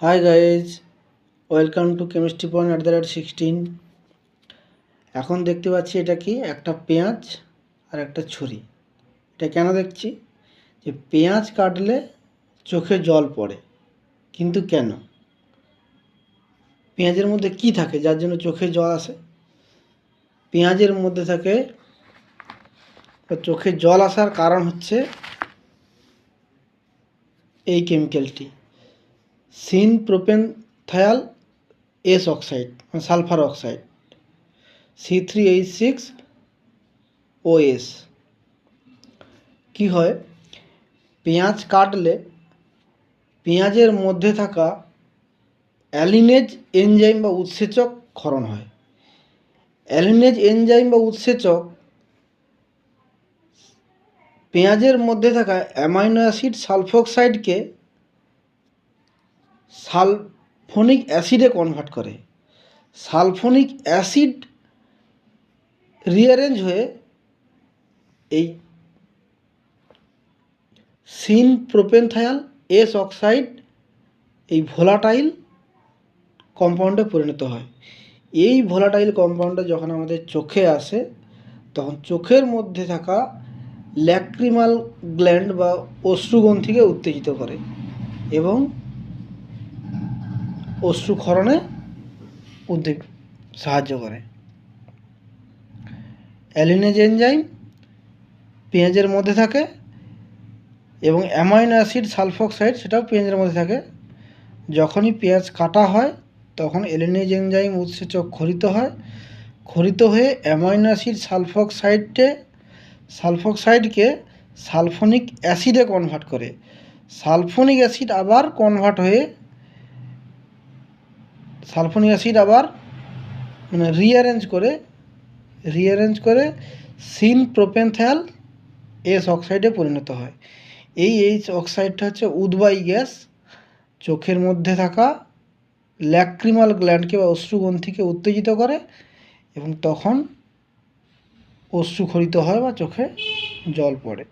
Hi guys, welcome to chemistry point @16। এখন দেখতে পাচ্ছি এটা কি একটা পেঁয়াজ আর একটা ছুরি। এটা কেন দেখছি? যে পেঁয়াজ কাটলে চোখে জল পড়ে, কিন্তু কেন? পেঁয়াজের মধ্যে কি থাকে যার জন্য চোখে জল আসে? পেঁয়াজের মধ্যে থাকে, চোখে জল আসার কারণ হচ্ছে এই কেমিক্যালটি, syn propanethial S oxide, sulphur oxide, C3H6OS। কি হয়, পেঁয়াজ কাটলে পেঁয়াজের মধ্যে থাকা অ্যালিনেজ এনজাইম বা উৎসেচক ক্ষরণ হয়। অ্যালিনেজ এনজাইম বা উৎসেচক পেঁয়াজের মধ্যে থাকা অ্যামাইনো অ্যাসিড সালফোক্সাইডকে সালফোনিক অ্যাসিডে কনভার্ট করে। সালফোনিক অ্যাসিড রিঅ্যারেঞ্জ হয়ে এই সিন প্রোপেনথায়াল এস অক্সাইড এই ভোলাটাইল কম্পাউন্ডে পরিণত হয়। এই ভোলাটাইল কম্পাউন্ডে যখন আমাদের চোখে আসে, তখন চোখের মধ্যে থাকা ল্যাক্রিমাল গ্ল্যান্ড বা অশ্রুগ্রন্থিকে উত্তেজিত করে এবং অশ্রুক্ষরণে সাহায্য করে। অ্যালিনেজ এনজাইম পেঁয়াজের মধ্যে থাকে এবং অ্যামাইনো অ্যাসিড সালফোক্সাইড সেটাও পেঁয়াজের মধ্যে থাকে। যখনই পেঁয়াজ কাটা হয় তখন অ্যালিনেজ এনজাইম উৎসেচক ক্ষরিত হয়ে অ্যামাইনো অ্যাসিড সালফোক্সাইডকে সালফোনিক অ্যাসিডে কনভার্ট করে। সালফোনিক অ্যাসিড আবার রিঅ্যারেঞ্জ করে সিন প্রোপেনথায়াল এস অক্সাইডে পরিণত হয়। এই অক্সাইডটা হচ্ছে উদ্বায়ী গ্যাস, চোখের মধ্যে থাকা ল্যাক্রিমাল গ্ল্যান্ডকে বা অশ্রুগ্রন্থিকে উত্তেজিত করে এবং তখন অশ্রুক্ষরিত হয় বা চোখে জল পড়ে।